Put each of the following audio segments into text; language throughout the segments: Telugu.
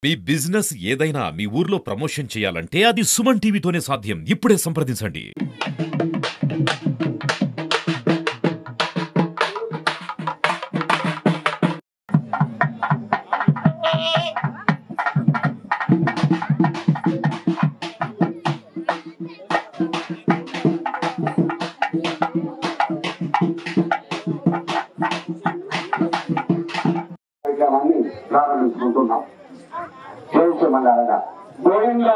మీ బిజినెస్ ఏదైనా మీ ఊర్లో ప్రమోషన్ చేయాలంటే అది సుమన్ టీవీతోనే సాధ్యం. ఇప్పుడే సంప్రదించండి. ప్రారంభించుకుంటున్నాం. గోవిందా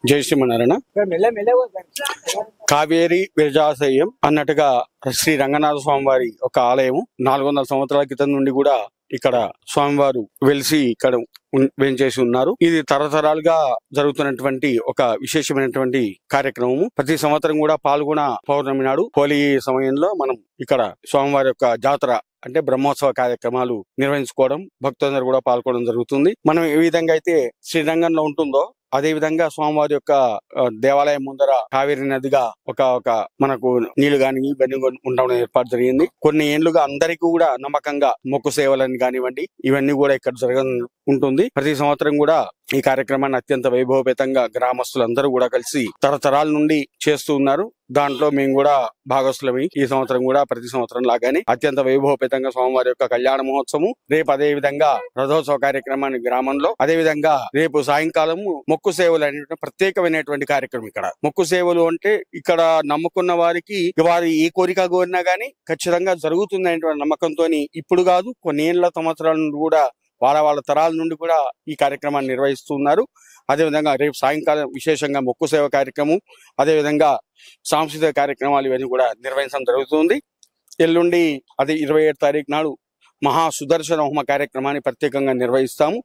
జై శ్రీమన్నారాయణ. కావేరి విరజాశయం అన్నట్టుగా శ్రీ రంగనాథ స్వామి వారి ఒక ఆలయం 400 సంవత్సరాల క్రితం నుండి కూడా ఇక్కడ స్వామివారు వెలిసి ఇక్కడ వేంచేసి ఉన్నారు. ఇది తరతరాలుగా జరుగుతున్నటువంటి ఒక విశేషమైనటువంటి కార్యక్రమము. ప్రతి సంవత్సరం కూడా పాల్గొన పౌర్ణమి నాడు హోలీ సమయంలో మనం ఇక్కడ స్వామివారి యొక్క జాతర అంటే బ్రహ్మోత్సవ కార్యక్రమాలు నిర్వహించుకోవడం, భక్తులందరూ కూడా పాల్గొనడం జరుగుతుంది. మనం ఏ విధంగా అయితే శ్రీరంగంలో ఉంటుందో అదే విధంగా స్వామివారి యొక్క దేవాలయం ముందర కావేరి నదిగా ఒక మనకు నీళ్లు గాని ఇవన్నీ ఉండడం ఏర్పాటు జరిగింది. కొన్ని ఏళ్లుగా అందరికీ కూడా నమ్మకంగా మొక్కు సేవలని కానివ్వండి ఇవన్నీ కూడా ఇక్కడ ఉంటుంది. ప్రతి సంవత్సరం కూడా ఈ కార్యక్రమాన్ని అత్యంత వైభవపేతంగా గ్రామస్తులందరూ కూడా కలిసి తరతరాల నుండి చేస్తూ ఉన్నారు. దాంట్లో మేము కూడా భాగస్వామి. ఈ సంవత్సరం కూడా ప్రతి సంవత్సరం లాగానే అత్యంత వైభవపేతంగా స్వామివారి యొక్క కళ్యాణ మహోత్సవం, రేపు అదే విధంగా రథోత్సవ కార్యక్రమాన్ని గ్రామంలో, అదే విధంగా రేపు సాయంకాలం మొక్కు సేవలు అనేటువంటి ప్రత్యేకమైనటువంటి కార్యక్రమం. ఇక్కడ మొక్కు సేవలు అంటే ఇక్కడ నమ్ముకున్న వారికి వారి ఏ కోరిక కోరినా గానీ ఖచ్చితంగా జరుగుతుంది అనేటువంటి నమ్మకంతో ఇప్పుడు కాదు కొన్ని ఏళ్ల సంవత్సరాల నుండి కూడా వాళ్ళ తరాల నుండి కూడా ఈ కార్యక్రమాన్ని నిర్వహిస్తున్నారు. అదేవిధంగా రేపు సాయంకాలం విశేషంగా మొక్కు సేవ కార్యక్రమం, అదేవిధంగా సాంస్కృతిక కార్యక్రమాలు ఇవన్నీ కూడా నిర్వహించడం జరుగుతుంది. ఎల్లుండి అదే 27 తారీఖు నాడు మహా సుదర్శన హోమ కార్యక్రమాన్ని ప్రత్యేకంగా నిర్వహిస్తాము.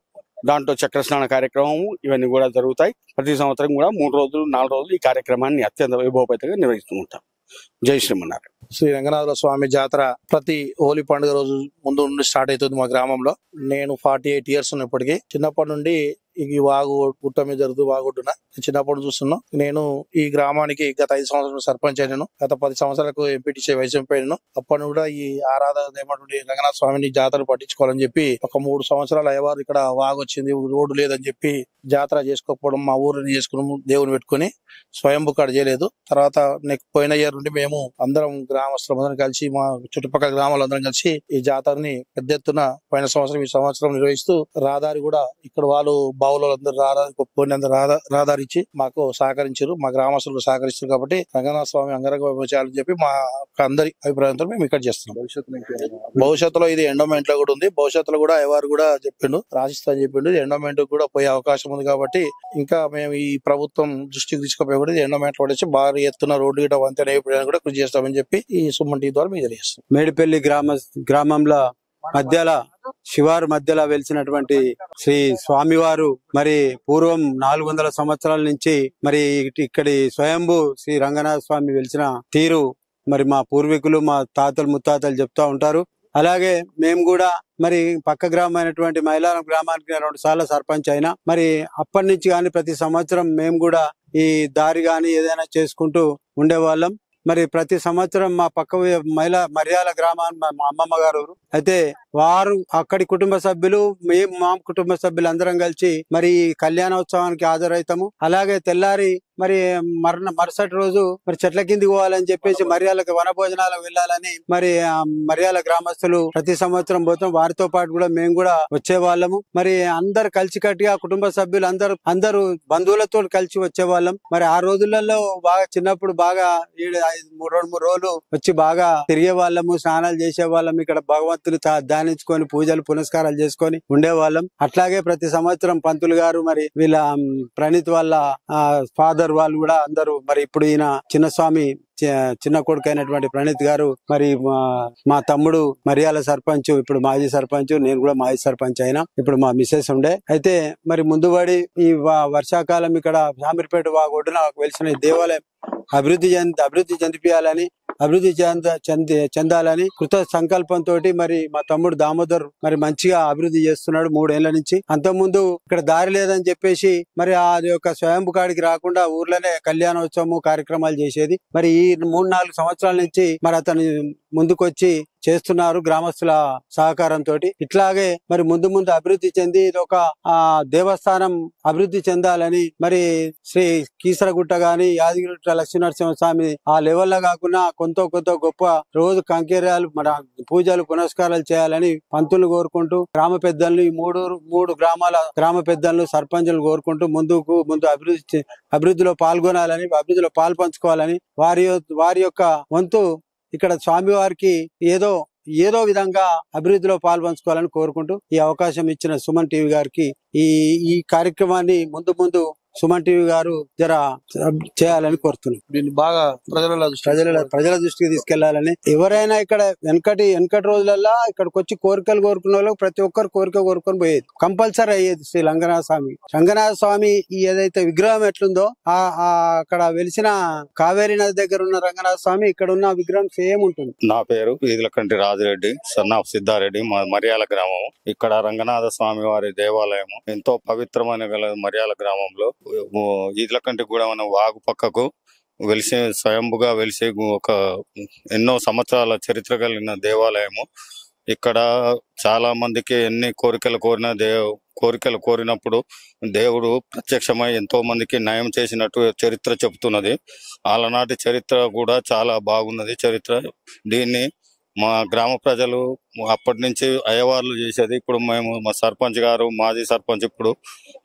దాంట్లో చక్రస్నాన కార్యక్రమము ఇవన్నీ కూడా జరుగుతాయి. ప్రతి సంవత్సరం కూడా 3 రోజులు 4 రోజులు ఈ కార్యక్రమాన్ని అత్యంత వైభవపేతంగా నిర్వహిస్తూ ఉంటాం. జై శ్రీమన్నారాయణ. శ్రీ రంగనాథ స్వామి జాతర ప్రతి హోలీ పండుగ రోజు ముందు నుండి స్టార్ట్ అవుతుంది మా గ్రామంలో. నేను 48 ఇయర్స్ ఉన్నప్పటికీ చిన్నప్పటి నుండి ఈ వాగు గుట్ట మీద జరుగుతూ వాగుట్టున చిన్నప్పుడు చూస్తున్నాను. నేను ఈ గ్రామానికి గత 5 సంవత్సరాలు సర్పంచ్ అయినాను. గత 10 సంవత్సరాలకు ఎంపీటీసీ వైస్ ఎంపీ అయినాను. అప్పటి కూడా ఈ ఆరాధన రంగనాథ స్వామిని జాతర పట్టించుకోవాలని చెప్పి ఒక 3 సంవత్సరాలు అయ్యేవారు ఇక్కడ వాగు వచ్చింది, రోడ్డు లేదని చెప్పి జాతర చేసుకోకపోవడం, మా ఊరిని చేసుకుని దేవుని పెట్టుకుని స్వయంభూ కాడ చేయలేదు. తర్వాత పోయిన ఇయర్ నుండి మేము అందరం గ్రామస్తులందరం కలిసి మా చుట్టుపక్కల గ్రామాలందరం కలిసి ఈ జాతరని పెద్ద ఎత్తున పోయిన సంవత్సరం ఈ సంవత్సరం నిర్వహిస్తూ రహదారి కూడా ఇక్కడ వాళ్ళు బావులందరూ రహదారి ఇచ్చి మాకు సహకరించారు. మా గ్రామస్తులు సహకరిస్తారు కాబట్టి రంగనాథ స్వామి అంగరంగ వైభవం చేయాలని చెప్పి మా అందరి అభిప్రాయంతో మేము ఇక్కడ చేస్తున్నాం. భవిష్యత్తులో ఇది ఎండోమెంట్ లో కూడా ఉంది. భవిష్యత్తులో కూడా ఎవరు కూడా చెప్పిండు, రాసిస్తా చెప్పిండు. ఎండోమెంట్ కూడా పోయే అవకాశం ఉంది కాబట్టి ఇంకా మేము ఈ ప్రభుత్వం దృష్టికి తీసుకుపోయి కూడా ఎండోమెంట్ లో వచ్చి భారీ ఎత్తున రోడ్డు గిట్ట వంతెన వేయడానికి కూడా కృషి చేస్తామని చెప్పి ఈ సుమన్ టీవీ ద్వారా మీరు తెలియజేస్తాం. మేడిపల్లి గ్రామంలో శివారు మధ్యలో వెలిసినటువంటి శ్రీ స్వామివారు మరి పూర్వం 400 సంవత్సరాల నుంచి మరి ఇక్కడి స్వయంభూ శ్రీ రంగనాథ స్వామి వెలిసిన తీరు మరి మా పూర్వీకులు మా తాతలు ముత్తాతలు చెప్తా ఉంటారు. అలాగే మేము కూడా మరి పక్క గ్రామం అయినటువంటి మైలారం గ్రామానికి 2 సార్లు సర్పంచ్ అయినా మరి అప్పటి నుంచి కానీ ప్రతి సంవత్సరం మేము కూడా ఈ దారి గాని ఏదైనా చేసుకుంటూ ఉండేవాళ్ళం. మరి ప్రతి సంవత్సరం మా పక్క మర్యాల గ్రామాన్ని మా అమ్మమ్మ గారు అయితే వారు అక్కడి కుటుంబ సభ్యులు మేము మా కుటుంబ సభ్యులు అందరం కలిసి మరి కళ్యాణోత్సవానికి హాజరవుతాము. అలాగే తెల్లారి మరి మరుసటి రోజు మరి చెట్ల కిందికి పోవాలని చెప్పేసి మర్యాలకు వనభోజనాలకు వెళ్ళాలని మరి మర్యాల గ్రామస్తులు ప్రతి సంవత్సరం పోతాం. వారితో పాటు కూడా మేము కూడా వచ్చేవాళ్ళము. మరి అందరు కలిసికట్టుగా కుటుంబ సభ్యులు అందరూ బంధువులతో కలిసి వచ్చేవాళ్ళం. మరి ఆ రోజులలో బాగా చిన్నప్పుడు బాగా 2-3 రోజులు వచ్చి బాగా తిరిగే వాళ్ళము, స్నానాలు చేసే వాళ్ళము. ఇక్కడ భగవంతుని ధ్యానించుకొని పూజలు పునస్కారాలు చేసుకొని ఉండేవాళ్ళం. అట్లాగే ప్రతి సంవత్సరం పంతులు గారు మరి వీళ్ళ ప్రణీత్ వాళ్ళ ఫాదర్ వాళ్ళు కూడా అందరూ మరి ఇప్పుడు ఈయన చిన్నస్వామి చిన్న కొడుకు అయినటువంటి ప్రణీత్ గారు మరి మా తమ్ముడు మరియాల సర్పంచ్, ఇప్పుడు మాజీ సర్పంచ్, నేను కూడా మాజీ సర్పంచ్ అయినా, ఇప్పుడు మా మిస్సెస్ ఉండే. అయితే మరి ముందుబడి ఈ వర్షాకాలం ఇక్కడ శామీర్పేట వాగొడ్డున వెలిసిన దేవాలయం అభివృద్ధి చెందాలని కృత సంకల్పంతో మరి మా తమ్ముడు దామోదర్ మరి మంచిగా అభివృద్ధి చేస్తున్నాడు 3 ఏళ్ల నుంచి. అంతకుముందు ఇక్కడ దారి లేదని చెప్పేసి మరి అది యొక్క స్వయంభు కాడికి రాకుండా ఊర్లోనే కళ్యాణోత్సవం కార్యక్రమాలు చేసేది. మరి ఈ 3-4 సంవత్సరాల నుంచి మరి అతను ముందుకొచ్చి చేస్తున్నారు గ్రామస్తుల సహకారంతో. ఇట్లాగే మరి ముందు అభివృద్ధి చెంది ఇది ఒక దేవస్థానం అభివృద్ధి చెందాలని మరి శ్రీ కీసరగుట్ట గాని యాదగిరిగుట్ట లక్ష్మీనరసింహస్వామి ఆ లెవెల్లో కాకుండా కొంత గొప్ప రోజు కంకేర్యాలు మన పూజలు పునస్కారాలు చేయాలని పంతులు కోరుకుంటూ గ్రామ పెద్దలను ఈ మూడు గ్రామాల గ్రామ పెద్దలను సర్పంచులు కోరుకుంటూ ముందు అభివృద్ధిలో పాల్గొనాలని, అభివృద్ధిలో పాలు పంచుకోవాలని, వారి యొక్క వంతు ఇక్కడ స్వామివారికి ఏదో విధంగా అభివృద్ధిలో పాల్పంచుకోవాలని కోరుకుంటూ ఈ అవకాశం ఇచ్చిన సుమన్ టీవీ గారికి ఈ కార్యక్రమాన్ని ముందు సుమన్ టీవీ గారు జర చేయాలని కోరుతున్నాం. దీన్ని బాగా ప్రజల దృష్టికి తీసుకెళ్లాలని. ఎవరైనా ఇక్కడ వెనకటి రోజులలో ఇక్కడికి వచ్చి కోరికలు కోరుకున్న వాళ్ళకి ప్రతి ఒక్కరు కోరిక కోరుకొని పోయేది, కంపల్సరీ అయ్యేది. శ్రీ రంగనాథ స్వామి ఏదైతే విగ్రహం ఎట్లుందో అక్కడ వెలిసిన కావేరీ నది దగ్గర ఉన్న రంగనాథ స్వామి ఇక్కడ ఉన్న విగ్రహం సేమ్ ఉంటుంది. నా పేరు ఈదులకంటి రాజిరెడ్డి, సన్ ఆఫ్ సిద్ధారెడ్డి, మరియాల గ్రామం. ఇక్కడ రంగనాథ స్వామి వారి దేవాలయం ఎంతో పవిత్రమైన గల మరియాల గ్రామంలో ఈదులకంటి కూడా మన వాగు పక్కకు వెలిసి స్వయంభుగా వెలిసి ఒక ఎన్నో సంవత్సరాల చరిత్ర కలిగిన దేవాలయము. ఇక్కడ చాలా మందికి ఎన్ని కోరికలు కోరినప్పుడు దేవుడు ప్రత్యక్షమై ఎంతో మందికి న్యాయం చేసినట్టు చరిత్ర చెబుతున్నది. ఆలనాటి చరిత్ర కూడా చాలా బాగున్నది చరిత్ర. దీన్ని మా గ్రామ ప్రజలు అప్పటి నుంచి అయ్యవార్లు చేసేది. ఇప్పుడు మేము మా సర్పంచ్ గారు, మాజీ సర్పంచ్, ఇప్పుడు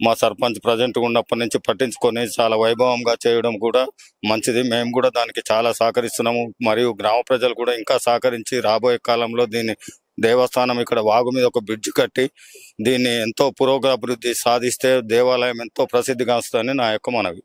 మా సర్పంచ్ ప్రజెంట్ ఉన్నప్పటి నుంచి పట్టించుకొని చాలా వైభవంగా చేయడం కూడా మంచిది. మేము కూడా దానికి చాలా సహకరిస్తున్నాము. మరియు గ్రామ ప్రజలు కూడా ఇంకా సహకరించి రాబోయే కాలంలో దీన్ని దేవస్థానం ఇక్కడ వాగు మీద ఒక బ్రిడ్జ్ కట్టి దీన్ని ఎంతో పురోగతి సాధిస్తే దేవాలయం ఎంతో ప్రసిద్ధిగాంచుతుందని నా యొక్క మనవి.